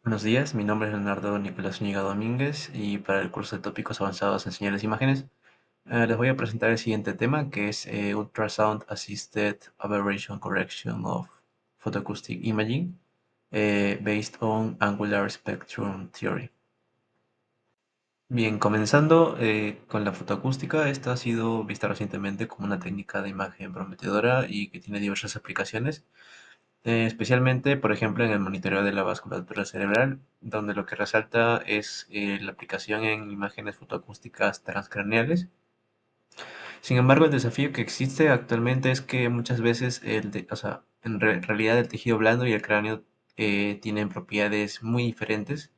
Buenos días, mi nombre es Leonardo Nicolás Zúñiga Domínguez y para el curso de tópicos avanzados en señales e imágenes les voy a presentar el siguiente tema que es Ultrasound Assisted Aberration Correction of Photoacoustic Imaging based on Angular Spectrum Theory. Bien, comenzando con la fotoacústica, esta ha sido vista recientemente como una técnica de imagen prometedora y que tiene diversas aplicaciones. Especialmente, por ejemplo, en el monitoreo de la vasculatura cerebral, donde lo que resalta es la aplicación en imágenes fotoacústicas transcraneales. Sin embargo, el desafío que existe actualmente es que muchas veces, o sea, realidad el tejido blando y el cráneo tienen propiedades muy diferentes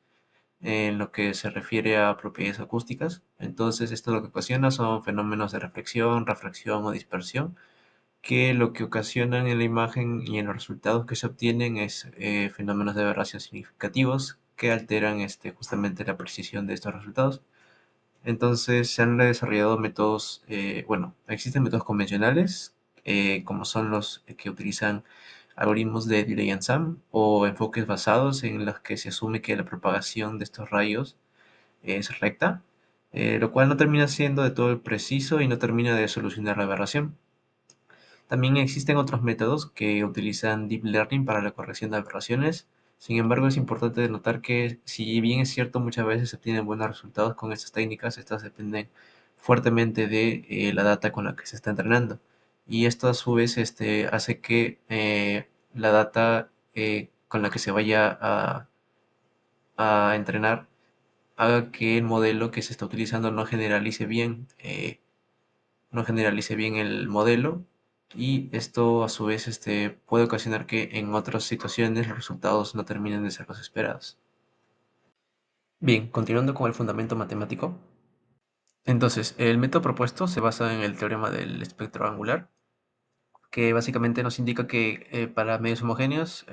en lo que se refiere a propiedades acústicas. Entonces, esto lo que ocasiona son fenómenos de reflexión, refracción o dispersión que lo que ocasionan en la imagen y en los resultados que se obtienen es fenómenos de aberración significativos que alteran justamente la precisión de estos resultados. Entonces se han desarrollado métodos, bueno, existen métodos convencionales como son los que utilizan algoritmos de delay and sum o enfoques basados en los que se asume que la propagación de estos rayos es recta, lo cual no termina siendo de todo preciso y no termina de solucionar la aberración. También existen otros métodos que utilizan Deep Learning para la corrección de aberraciones. Sin embargo, es importante notar que si bien es cierto muchas veces se obtienen buenos resultados con estas técnicas, estas dependen fuertemente de la data con la que se está entrenando. Y esto a su vez hace que la data con la que se vaya a entrenar haga que el modelo que se está utilizando no generalice bien el modelo y esto a su vez puede ocasionar que en otras situaciones los resultados no terminen de ser los esperados. Bien, continuando con el fundamento matemático. Entonces, el método propuesto se basa en el teorema del espectro angular, que básicamente nos indica que para medios homogéneos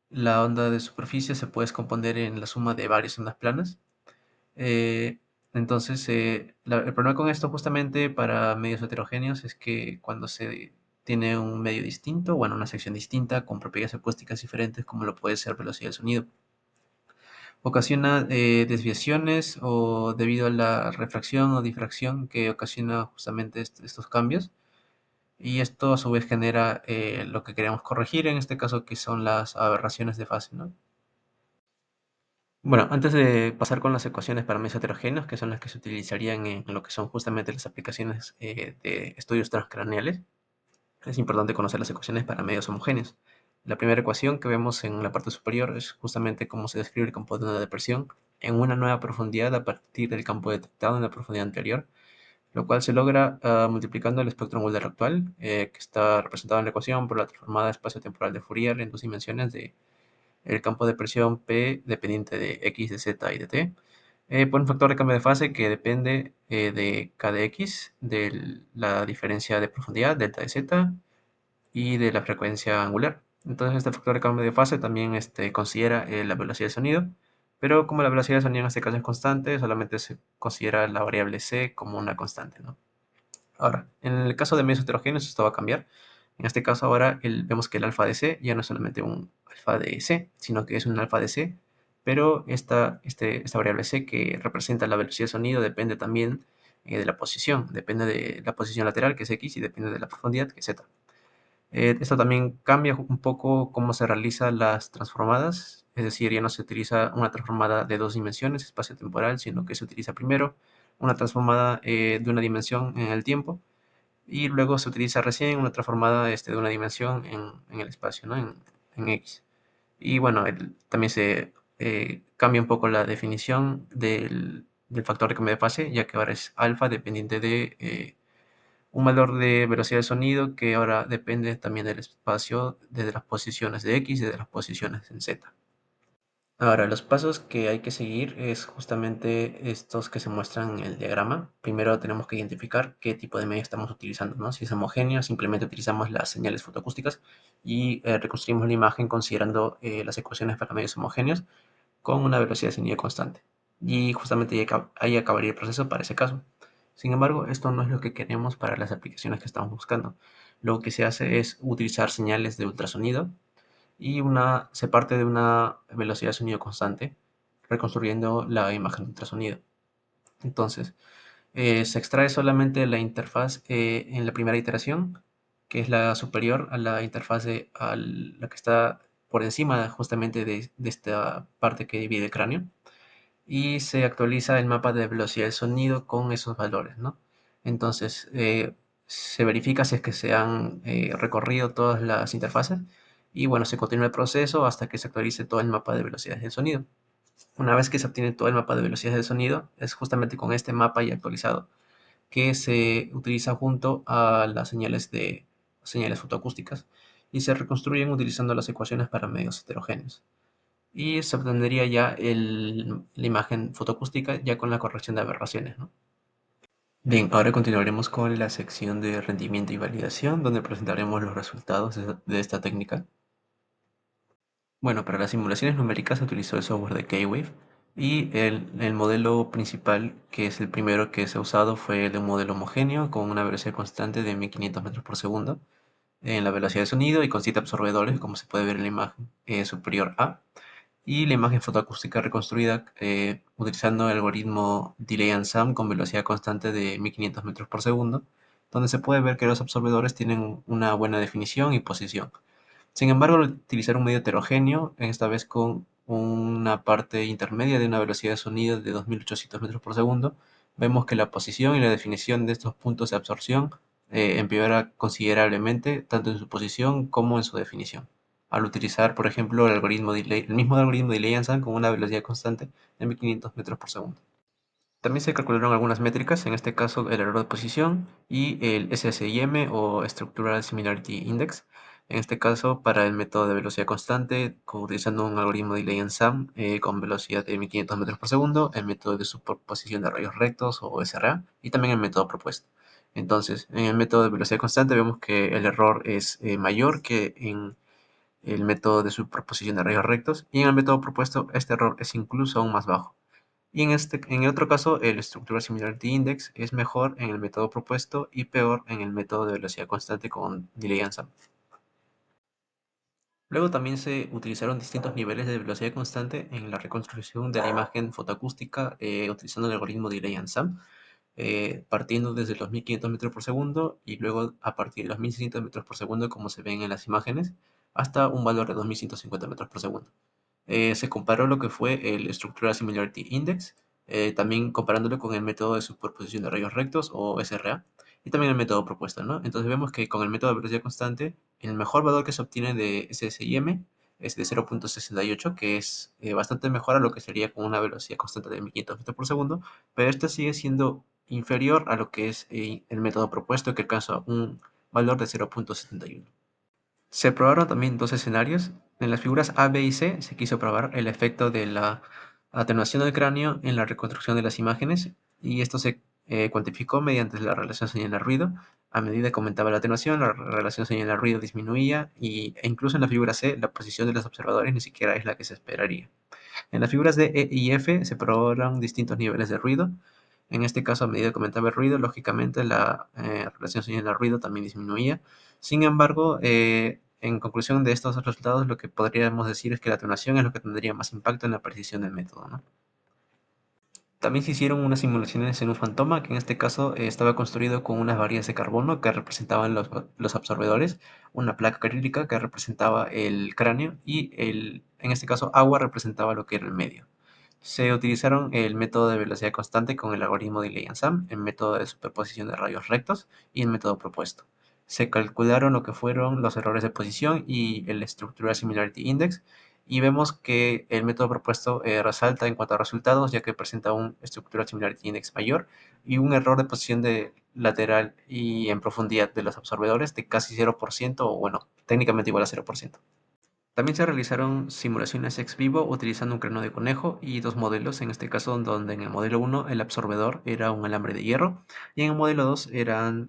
la onda de superficie se puede descomponer en la suma de varias ondas planas. Eh, entonces, el problema con esto justamente para medios heterogéneos es que cuando se tiene un medio distinto, bueno, una sección distinta con propiedades acústicas diferentes, como lo puede ser velocidad del sonido, ocasiona desviaciones o debido a la refracción o difracción que ocasiona justamente estos cambios. Y esto a su vez genera lo que queremos corregir, en este caso que son las aberraciones de fase, ¿no? Bueno, antes de pasar con las ecuaciones para medios heterogéneos, que son las que se utilizarían en lo que son justamente las aplicaciones de estudios transcraneales, es importante conocer las ecuaciones para medios homogéneos. La primera ecuación que vemos en la parte superior es justamente cómo se describe el campo de onda de presión en una nueva profundidad a partir del campo detectado en la profundidad anterior, lo cual se logra multiplicando el espectro angular actual, que está representado en la ecuación por la transformada espacio-temporal de Fourier en dos dimensiones de el campo de presión P dependiente de X, de Z y de T, por un factor de cambio de fase que depende de K de X, de la diferencia de profundidad, delta de Z, y de la frecuencia angular. Entonces este factor de cambio de fase también considera la velocidad de sonido, pero como la velocidad de sonido en este caso es constante, solamente se considera la variable C como una constante, ¿no? Ahora, en el caso de medios heterogéneos esto va a cambiar. En este caso ahora vemos que el alfa de C ya no es solamente un alfa de C, sino que es un alfa de C, pero esta variable C que representa la velocidad de sonido depende también de la posición, depende de la posición lateral que es X y depende de la profundidad que es Z. Esto también cambia un poco cómo se realizan las transformadas, es decir, ya no se utiliza una transformada de dos dimensiones, espacio-temporal, sino que se utiliza primero una transformada de una dimensión en el tiempo y luego se utiliza recién una transformada de una dimensión en el espacio, ¿no? En X. Y bueno, también se cambia un poco la definición del factor de cambio de fase, ya que ahora es alfa dependiente de un valor de velocidad de sonido que ahora depende también del espacio, desde las posiciones de X y de las posiciones en Z. Ahora, los pasos que hay que seguir es justamente estos que se muestran en el diagrama. Primero tenemos que identificar qué tipo de medio estamos utilizando, ¿no? Si es homogéneo, simplemente utilizamos las señales fotoacústicas y reconstruimos la imagen considerando las ecuaciones para medios homogéneos con una velocidad de sonido constante. Y justamente ahí acabaría el proceso para ese caso. Sin embargo, esto no es lo que queremos para las aplicaciones que estamos buscando. Lo que se hace es utilizar señales de ultrasonido y se parte de una velocidad de sonido constante, reconstruyendo la imagen de ultrasonido. Entonces, se extrae solamente la interfaz en la primera iteración, que es la superior a la interfaz la que está por encima justamente de esta parte que divide el cráneo, y se actualiza el mapa de velocidad del sonido con esos valores, ¿no? Entonces, se verifica si es que se han recorrido todas las interfaces y bueno, se continúa el proceso hasta que se actualice todo el mapa de velocidades del sonido. Una vez que se obtiene todo el mapa de velocidades del sonido, es justamente con este mapa ya actualizado que se utiliza junto a las señales fotoacústicas y se reconstruyen utilizando las ecuaciones para medios heterogéneos. Y se obtendría ya la imagen fotoacústica ya con la corrección de aberraciones, ¿no? Bien, ahora continuaremos con la sección de rendimiento y validación, donde presentaremos los resultados de esta técnica. Bueno, para las simulaciones numéricas se utilizó el software de K-Wave y el modelo principal, que es el primero que se ha usado, fue el de un modelo homogéneo con una velocidad constante de 1500 metros por segundo en la velocidad de sonido y con 7 absorbedores, como se puede ver en la imagen superior A, y la imagen fotoacústica reconstruida utilizando el algoritmo Delay and Sum con velocidad constante de 1500 metros por segundo, donde se puede ver que los absorbedores tienen una buena definición y posición. Sin embargo, al utilizar un medio heterogéneo, esta vez con una parte intermedia de una velocidad de sonido de 2800 metros por segundo, vemos que la posición y la definición de estos puntos de absorción empeora considerablemente, tanto en su posición como en su definición, al utilizar, por ejemplo, el mismo algoritmo de Delay-Sum con una velocidad constante de 1500 metros por segundo. También se calcularon algunas métricas, en este caso el error de posición y el SSIM o Structural Similarity Index, en este caso para el método de velocidad constante, utilizando un algoritmo de Delay and Sum con velocidad de 1500 metros por segundo, el método de superposición de rayos rectos o SRA y también el método propuesto. Entonces, en el método de velocidad constante vemos que el error es mayor que en el método de superposición de rayos rectos y en el método propuesto este error es incluso aún más bajo. Y en el otro caso, el Structural Similarity Index es mejor en el método propuesto y peor en el método de velocidad constante con Delay and Sum. Luego también se utilizaron distintos niveles de velocidad constante en la reconstrucción de la imagen fotoacústica utilizando el algoritmo Delay and Sum, partiendo desde los 1500 metros por segundo y luego a partir de los 1600 metros por segundo, como se ven en las imágenes, hasta un valor de 2150 metros por segundo. Se comparó lo que fue el Structural Similarity Index, también comparándolo con el método de superposición de rayos rectos o SRA, y también el método propuesto, ¿no? Entonces vemos que con el método de velocidad constante, el mejor valor que se obtiene de SSIM es de 0.68, que es bastante mejor a lo que sería con una velocidad constante de 1500 metros por segundo, pero esto sigue siendo inferior a lo que es el método propuesto, que alcanza un valor de 0.71. Se probaron también dos escenarios. En las figuras A, B y C se quiso probar el efecto de la atenuación del cráneo en la reconstrucción de las imágenes y esto se cuantificó mediante la relación señal-ruido. A medida que aumentaba la atenuación, la relación señal-ruido disminuía e incluso en la figura C la posición de los observadores ni siquiera es la que se esperaría. En las figuras D, E y F se probaron distintos niveles de ruido. En este caso, a medida que aumentaba el ruido, lógicamente la relación señal-ruido también disminuía. Sin embargo, en conclusión de estos resultados, lo que podríamos decir es que la atenuación es lo que tendría más impacto en la precisión del método, ¿no? También se hicieron unas simulaciones en un fantoma, que en este caso estaba construido con unas varillas de carbono que representaban los absorbedores, una placa acrílica que representaba el cráneo y en este caso agua representaba lo que era el medio. Se utilizaron el método de velocidad constante con el algoritmo de Delay-and-Sum, el método de superposición de rayos rectos y el método propuesto. Se calcularon lo que fueron los errores de posición y el Structural Similarity Index, y vemos que el método propuesto resalta en cuanto a resultados, ya que presenta un Structural Similarity Index mayor y un error de posición de lateral y en profundidad de los absorbedores de casi 0%, o bueno, técnicamente igual a 0%. También se realizaron simulaciones ex vivo utilizando un cráneo de conejo y dos modelos, en este caso donde en el modelo 1 el absorbedor era un alambre de hierro y en el modelo 2 eran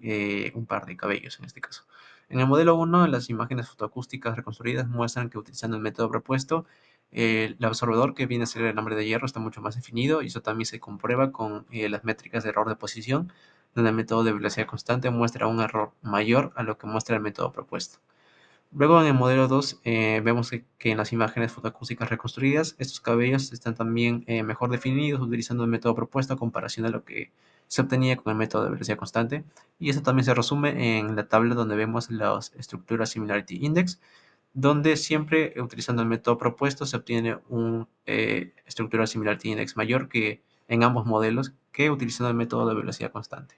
un par de cabellos en este caso. En el modelo 1 las imágenes fotoacústicas reconstruidas muestran que utilizando el método propuesto el absorbedor que viene a ser el alambre de hierro está mucho más definido y eso también se comprueba con las métricas de error de posición, donde el método de velocidad constante muestra un error mayor a lo que muestra el método propuesto. Luego en el modelo 2 vemos que en las imágenes fotoacústicas reconstruidas estos cabellos están también mejor definidos utilizando el método propuesto a comparación de lo que se obtenía con el método de velocidad constante. Y eso también se resume en la tabla donde vemos las estructuras Similarity Index, donde siempre utilizando el método propuesto se obtiene un estructura Similarity Index mayor que en ambos modelos que utilizando el método de velocidad constante.